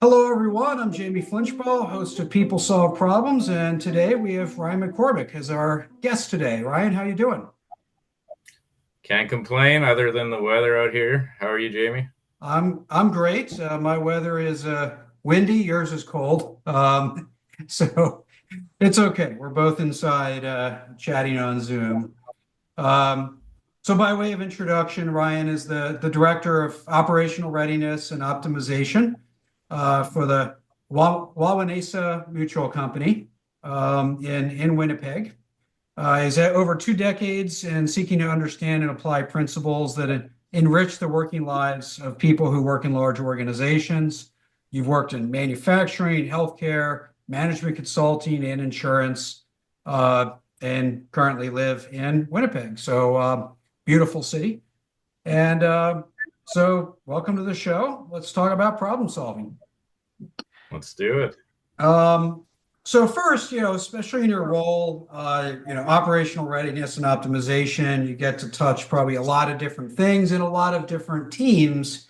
Hello, everyone. I'm Jamie Flinchball, host of People Solve Problems, and today we have Ryan McCormack as our guest today. Ryan, how you doing? Can't complain other than the weather out here. How are you, Jamie? I'm great. My weather is windy. Yours is cold, so it's okay. We're both inside chatting on Zoom. Um, so, by way of introduction, Ryan is the director of operational readiness and optimization for the Wawanesa Mutual Company in Winnipeg. He's had over 2 decades in seeking to understand and apply principles that enrich the working lives of people who work in large organizations. You've worked in manufacturing, healthcare, management consulting, and insurance, and currently live in Winnipeg. So, beautiful city. And so, welcome to the show. Let's talk about problem solving. Let's do it. Um, so first, especially in your role, operational readiness and optimization, you get to touch probably a lot of different things in a lot of different teams.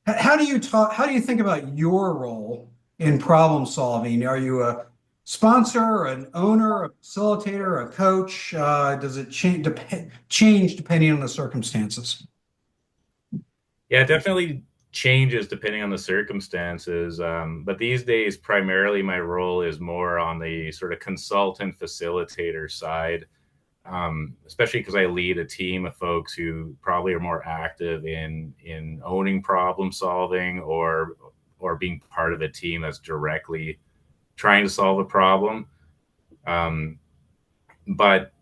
How do you talk? How do you think about your role in problem solving? Are you a sponsor, an owner, a facilitator, a coach? Does it change depending on the circumstances? Yeah, it definitely changes depending on the circumstances. But these days, primarily my role is more on the sort of consultant facilitator side, especially because I lead a team of folks who probably are more active in owning problem solving or being part of a team that's directly trying to solve a problem. Um, but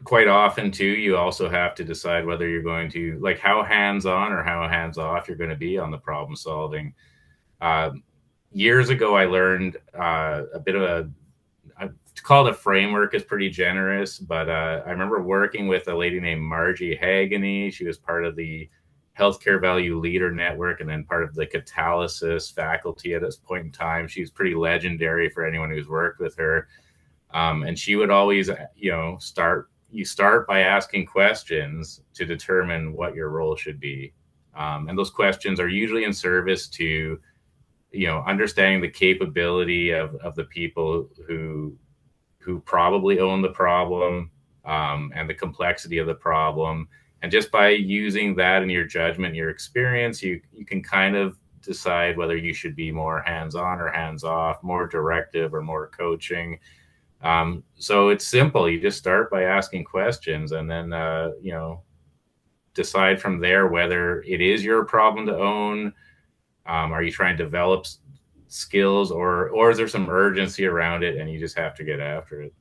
quite often too, you also have to decide whether you're going to like how hands on or how hands off you're going to be on the problem solving. uh, Years ago I learned a bit of to call it a framework is pretty generous, but I remember working with a lady named Margie Hagany. She was part of the Healthcare Value Leader Network and then part of the Catalysis faculty at this point in time. She was pretty legendary for anyone who's worked with her. And she would always, start by asking questions to determine what your role should be. And those questions are usually in service to, understanding the capability of the people who probably own the problem, and the complexity of the problem. And just by using that in your judgment, your experience, you can kind of decide whether you should be more hands on or hands off, more directive or more coaching. So it's simple. You just start by asking questions and then, decide from there whether it is your problem to own. Are you trying to develop skills, or is there some urgency around it and you just have to get after it?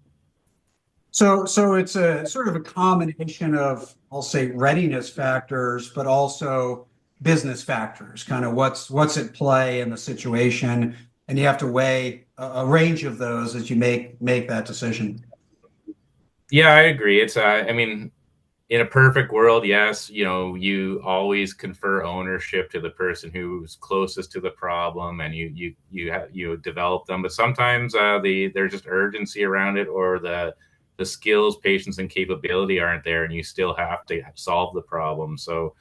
So it's a sort of a combination of, I'll say, readiness factors, but also business factors, kind of what's at play in the situation, and you have to weigh a range of those as you make that decision. Yeah, I agree. I mean, in a perfect world, yes, you always confer ownership to the person who's closest to the problem, and you develop them. But sometimes there's just urgency around it, or the skills, patience, and capability aren't there, and you still have to solve the problem. So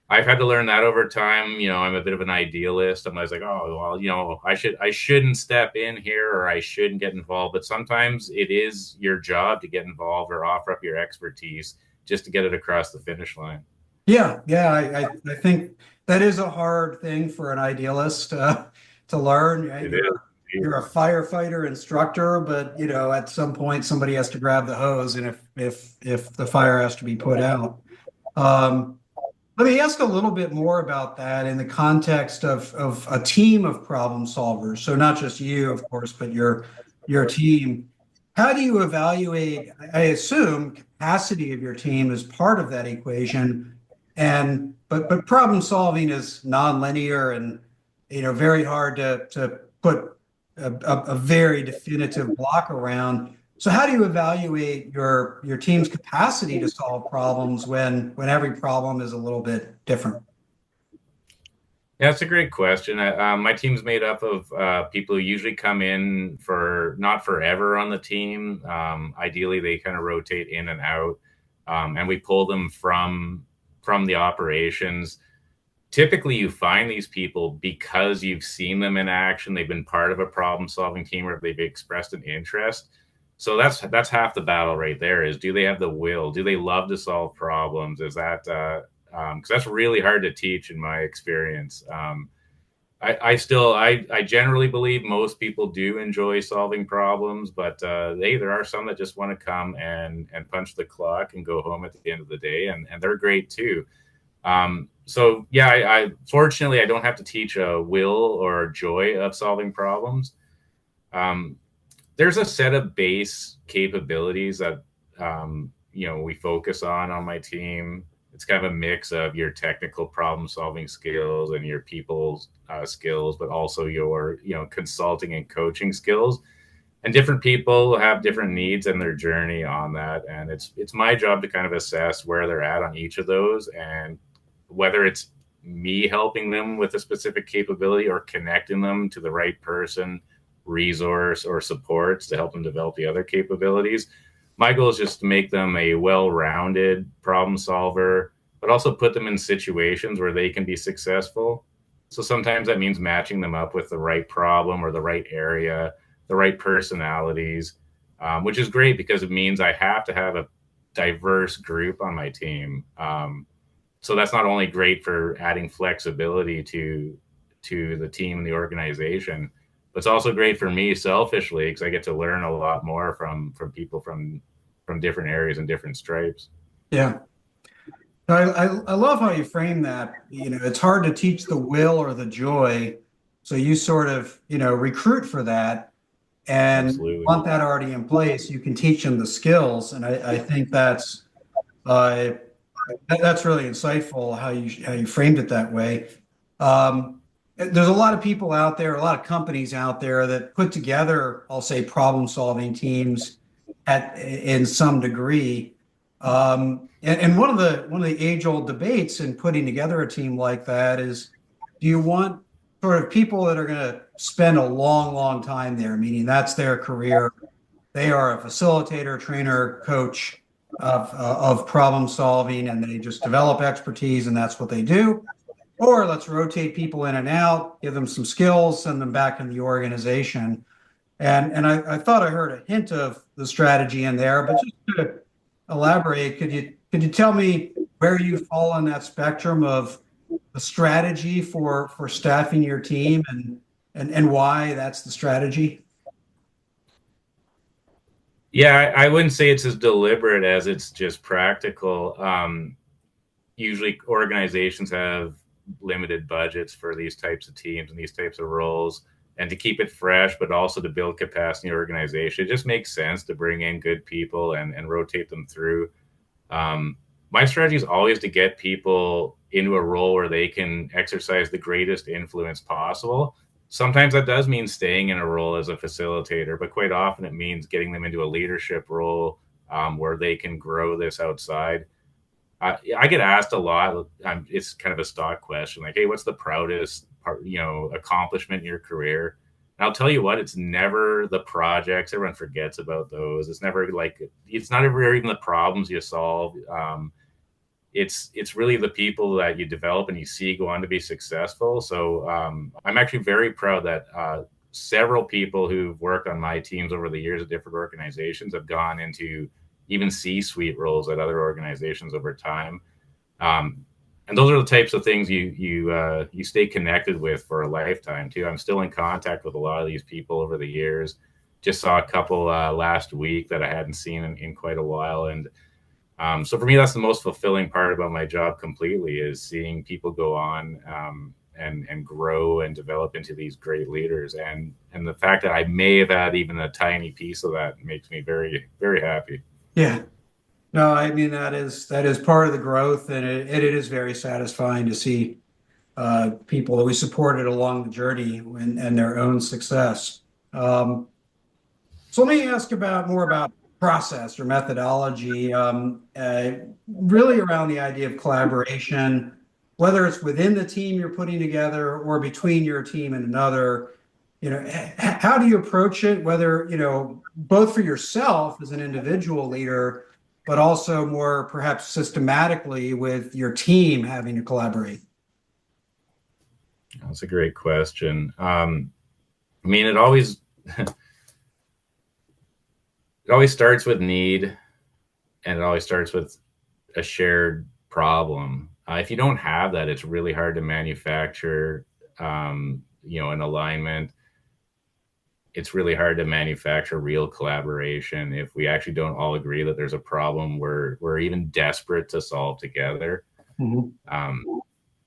I've had to learn that over time. I'm a bit of an idealist. I'm always like, oh well, I shouldn't step in here or I shouldn't get involved. But sometimes it is your job to get involved or offer up your expertise just to get it across the finish line. Yeah. I think that is a hard thing for an idealist to learn. Right? It You're is. a firefighter instructor, but at some point somebody has to grab the hose, and if the fire has to be put out. Um, Let me ask a little bit more about that in the context of a team of problem solvers. So not just you, of course, but your team. How do you evaluate? I assume capacity of your team is part of that equation, and but problem solving is nonlinear and very hard to put a very definitive block around. So how do you evaluate your team's capacity to solve problems when every problem is a little bit different? Yeah, that's a great question. My team's made up of people who usually come in for not forever on the team. Ideally, they kind of rotate in and out, and we pull them from the operations. typically you find these people because you've seen them in action. They've been part of a problem solving team, or they've expressed an interest. So that's half the battle right there, is do they have the will? Do they love to solve problems? Is that, because that's really hard to teach in my experience. I generally believe most people do enjoy solving problems, but there are some that just want to come and punch the clock and go home at the end of the day, and they're great too. So yeah, I fortunately I don't have to teach a will or joy of solving problems. Um, there's a set of base capabilities that we focus on my team. It's kind of a mix of your technical problem solving skills and your people skills, but also your consulting and coaching skills. And different people have different needs and their journey on that, and it's my job to kind of assess where they're at on each of those, and whether it's me helping them with a specific capability or connecting them to the right person, resource, or supports to help them develop the other capabilities. My goal is just to make them a well-rounded problem solver, but also put them in situations where they can be successful. So sometimes that means matching them up with the right problem or the right area, the right personalities, which is great because it means I have to have a diverse group on my team. So that's not only great for adding flexibility to the team and the organization, but it's also great for me selfishly because I get to learn a lot more from people from different areas and different stripes. Yeah. I love how you frame that. It's hard to teach the will or the joy. So you sort of, recruit for that and Absolutely. want that already in place. You can teach them the skills. And I think that's really insightful how you framed it that way. There's a lot of people out there, a lot of companies out there that put together, I'll say, problem-solving teams in some degree. And one of the age-old debates in putting together a team like that is, do you want sort of people that are going to spend a long, long time there, meaning that's their career? They are a facilitator, trainer, coach of problem solving, and they just develop expertise, and that's what they do. Or let's rotate people in and out, give them some skills, send them back in the organization. And I thought I heard a hint of the strategy in there, but just to elaborate, could you tell me where you fall on that spectrum of the strategy for staffing your team and why that's the strategy? Yeah, I wouldn't say it's as deliberate as it's just practical. Usually organizations have limited budgets for these types of teams and these types of roles, and to keep it fresh but also to build capacity in the organization, it just makes sense to bring in good people and rotate them through. My strategy is always to get people into a role where they can exercise the greatest influence possible. Sometimes that does mean staying in a role as a facilitator, but quite often it means getting them into a leadership role where they can grow this outside. I get asked a lot. It's kind of a stock question, like, "Hey, what's the proudest accomplishment in your career?" And I'll tell you what, it's never the projects. Everyone forgets about those. It's never it's not ever even the problems you solve. It's really the people that you develop and you see go on to be successful. So I'm actually very proud that several people who've worked on my teams over the years at different organizations have gone into even C-suite roles at other organizations over time. And those are the types of things you stay connected with for a lifetime too. I'm still in contact with a lot of these people over the years. Just saw a couple last week that I hadn't seen in quite a while. And so for me, that's the most fulfilling part about my job completely, is seeing people go on and grow and develop into these great leaders. And the fact that I may have had even a tiny piece of that makes me very, very happy. Yeah. No, I mean, that is part of the growth, and it is very satisfying to see people that we supported along the journey and their own success. So let me ask more about process or methodology, really around the idea of collaboration, whether it's within the team you're putting together or between your team and another. How do you approach it, whether, both for yourself as an individual leader, but also more perhaps systematically with your team having to collaborate? That's a great question. I mean, it always it always starts with need, and it always starts with a shared problem. If you don't have that, it's really hard to manufacture, an alignment. It's really hard to manufacture real collaboration if we actually don't all agree that there's a problem we're even desperate to solve together. Mhm. Um,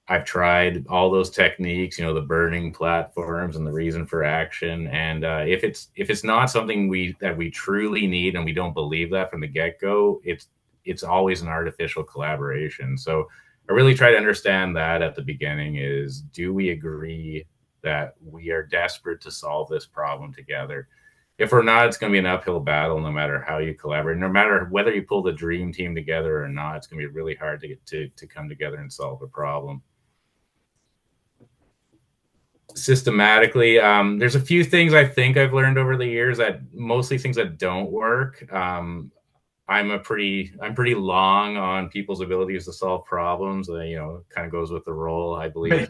I've tried all those techniques, the burning platforms and the reason for action. And if it's not something we truly need and we don't believe that from the get go, it's always an artificial collaboration. So I really try to understand that at the beginning is, do we agree that we are desperate to solve this problem together? If we're not, it's going to be an uphill battle no matter how you collaborate. No matter whether you pull the dream team together or not, it's going to be really hard to get to come together and solve a problem systematically. There's a few things I think I've learned over the years, that mostly things that don't work. I'm pretty long on people's abilities to solve problems. Kind of goes with the role. I believe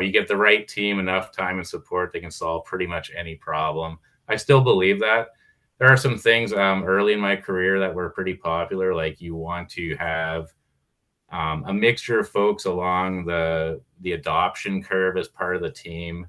you get the right team enough time and support, they can solve pretty much any problem. I still believe that. There are some things early in my career that were pretty popular, like you want to have a mixture of folks along the adoption curve as part of the team.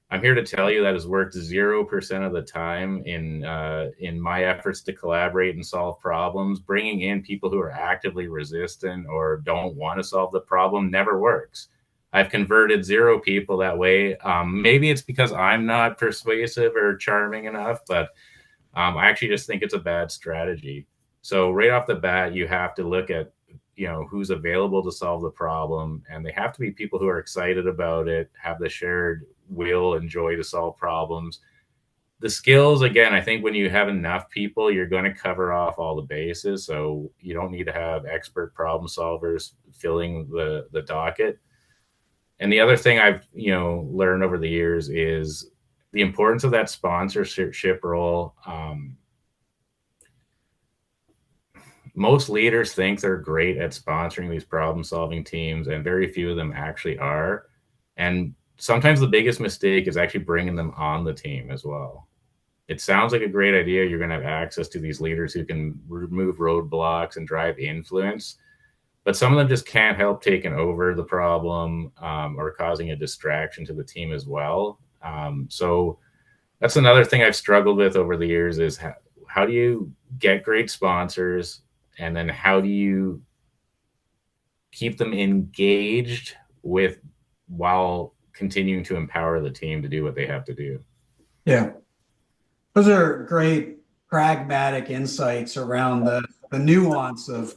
I'm here to tell you that has worked 0% of the time in my efforts to collaborate and solve problems. Bringing in people who are actively resistant or don't want to solve the problem never works. I've converted 0 people that way. Maybe it's because I'm not persuasive or charming enough, but I actually just think it's a bad strategy. So right off the bat, you have to look at who's available to solve the problem, and they have to be people who are excited about it, have the shared will and joy to solve problems. The skills, again, I think when you have enough people, you're going to cover off all the bases, so you don't need to have expert problem solvers filling the docket. And the other thing I've learned over the years is the importance of that sponsorship role. Most leaders think they're great at sponsoring these problem solving teams, and very few of them actually are. And sometimes the biggest mistake is actually bringing them on the team as well. It sounds like a great idea. You're going to have access to these leaders who can remove roadblocks and drive influence, but some of them just can't help taking over the problem, or causing a distraction to the team as well. So that's another thing I've struggled with over the years is how do you get great sponsors, and then how do you keep them engaged with while continuing to empower the team to do what they have to do. Yeah. Those are great pragmatic insights around the nuance of,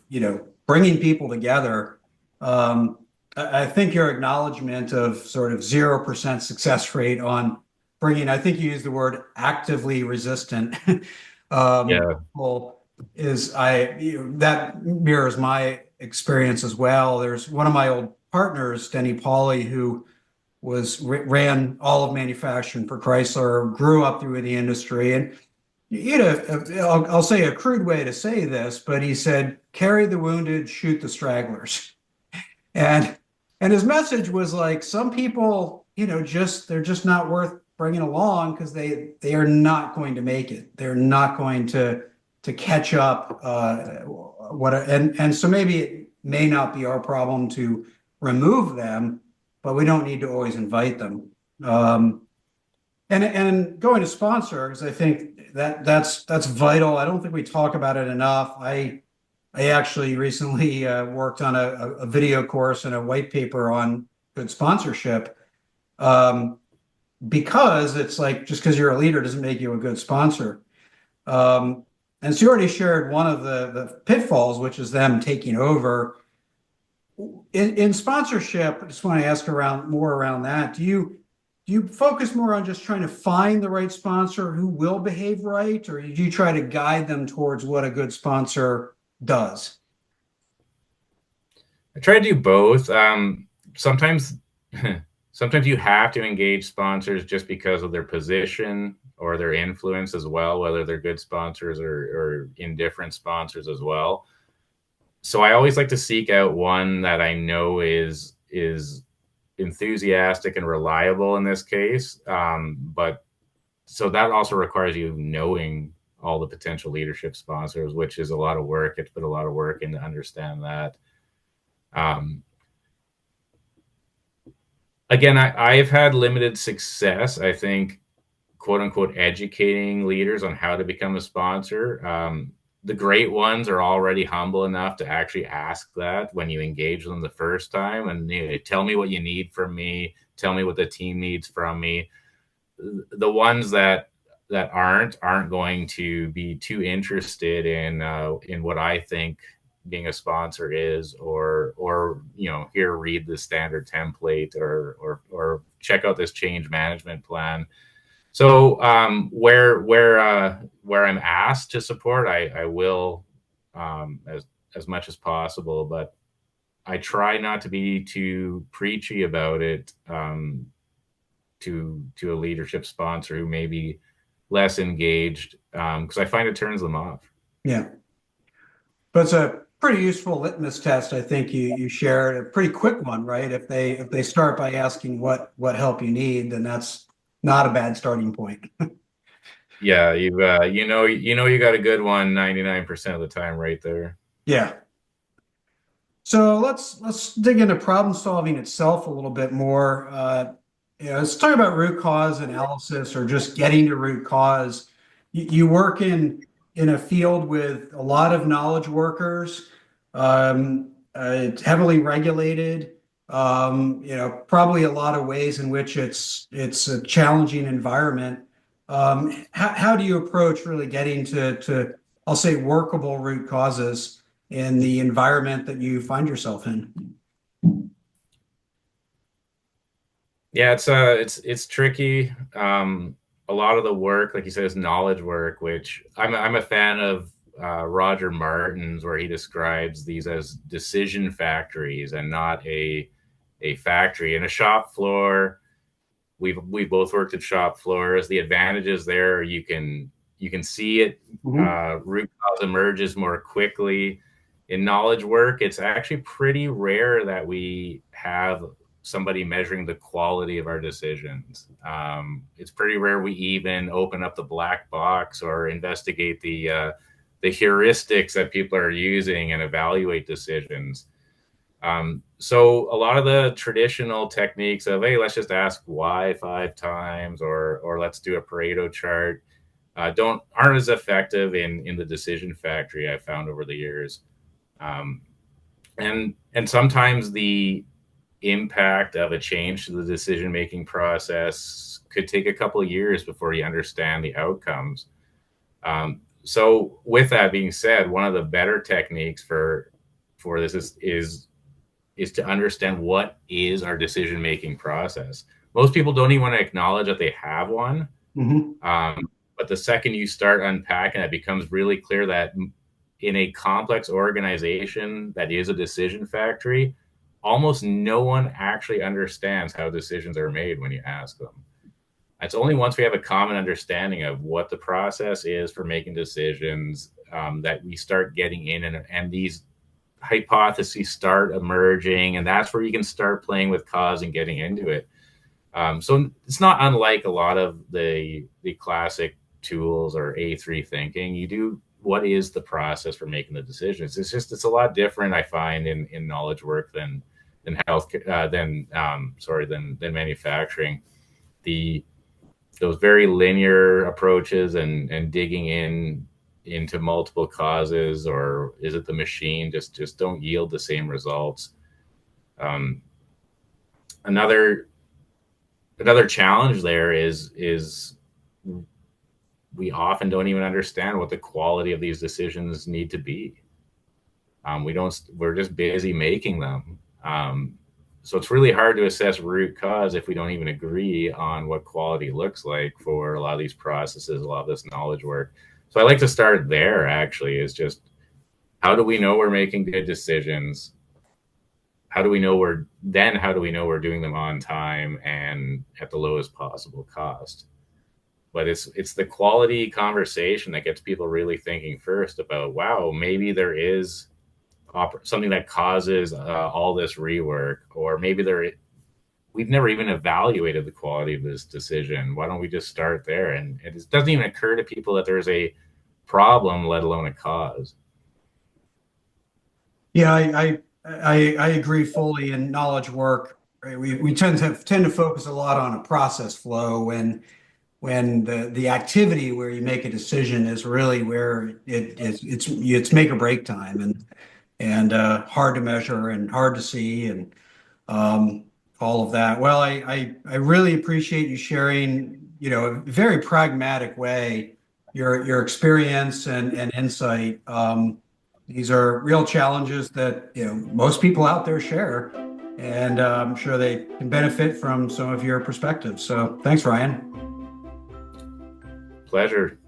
bringing people together. I think your acknowledgement of sort of 0% success rate on bringing, I think you used the word actively resistant, Yeah. people that mirrors my experience as well. There's one of my old partners, Denny Pauly, who ran all of manufacturing for Chrysler, grew up through the industry, and I'll say a crude way to say this, but he said, "Carry the wounded, shoot the stragglers," and his message was like, some people, they're just not worth bringing along because they are not going to make it. They're not going to catch up. And so maybe it may not be our problem to remove them, but we don't need to always invite them. And going to sponsors, I think that's vital. I don't think we talk about it enough. I actually recently worked on a video course and a white paper on good sponsorship, because it's like, just because you're a leader doesn't make you a good sponsor. And so you already shared one of the pitfalls, which is them taking over. In sponsorship, I just want to ask more around that. Do you focus more on just trying to find the right sponsor who will behave right, or do you try to guide them towards what a good sponsor does? I try to do both. Sometimes, sometimes you have to engage sponsors just because of their position or their influence as well, whether they're good sponsors or indifferent sponsors as well. So I always like to seek out one that I know is enthusiastic and reliable in this case. But so that also requires you knowing all the potential leadership sponsors, which is a lot of work. It's put a lot of work in to understand that. Again, I've had limited success, I think, quote unquote, educating leaders on how to become a sponsor. The great ones are already humble enough to actually ask that when you engage them the first time, and tell me what you need from me, tell me what the team needs from me. The ones that aren't going to be too interested in what I think being a sponsor is, or here, read the standard template, or check out this change management plan. So where I'm asked to support, I will, as much as possible, but I try not to be too preachy about it to a leadership sponsor who may be less engaged, because I find it turns them off. Yeah, but it's a pretty useful litmus test. I think you shared a pretty quick one, right? If they start by asking what help you need, then that's not a bad starting point. Yeah, you got a good one 99% of the time right there. Yeah. So let's dig into problem solving itself a little bit more. Let's talk about root cause analysis, or just getting to root cause. You work in a field with a lot of knowledge workers. It's heavily regulated. Probably a lot of ways in which it's a challenging environment. How do you approach really getting to I'll say workable root causes in the environment that you find yourself in? Yeah, it's tricky. A lot of the work, like you said, is knowledge work, which I'm a fan of Roger Martin's, where he describes these as decision factories and not a factory. In a shop floor, we both worked at shop floors. The advantages there, you can see it. Root cause emerges more quickly. In knowledge work, it's actually pretty rare that we have somebody measuring the quality of our decisions. It's pretty rare we even open up the black box or investigate the heuristics that people are using and evaluate decisions. So a lot of the traditional techniques of, hey, let's just ask why 5 times, or let's do a Pareto chart, aren't as effective in the decision factory, I've found over the years. And sometimes the impact of a change to the decision-making process could take a couple of years before you understand the outcomes. So with that being said, one of the better techniques for this is to understand what is our decision-making process. Most people don't even want to acknowledge that they have one. But the second you start unpacking, it becomes really clear that in a complex organization that is a decision factory, almost no one actually understands how decisions are made when you ask them. It's only once we have a common understanding of what the process is for making decisions that we start getting in, and these hypotheses start emerging, and that's where you can start playing with cause and getting into it. So it's not unlike a lot of the classic tools or A3 thinking. You do, what is the process for making the decisions? It's a lot different, I find, in knowledge work than manufacturing. Those very linear approaches and digging into multiple causes, or is it the machine, just don't yield the same results. Another challenge there is we often don't even understand what the quality of these decisions need to be. We're just busy making them. So it's really hard to assess root cause if we don't even agree on what quality looks like for a lot of these processes, a lot of this knowledge work. So I like to start there, actually, is just, how do we know we're making good decisions? How do we know we're doing them on time and at the lowest possible cost? But it's the quality conversation that gets people really thinking first about, wow, maybe there is something that causes all this rework, or maybe we've never even evaluated the quality of this decision. Why don't we just start there? And it doesn't even occur to people that there's a problem, let alone a cause. Yeah, I agree fully in knowledge work. Right? We tend to focus a lot on a process flow when the activity where you make a decision is really where it's make or break time and hard to measure and hard to see and um, all of that. Well, I really appreciate you sharing, a very pragmatic way, your experience and insight. These are real challenges that, most people out there share, and I'm sure they can benefit from some of your perspectives. So thanks, Ryan. Pleasure.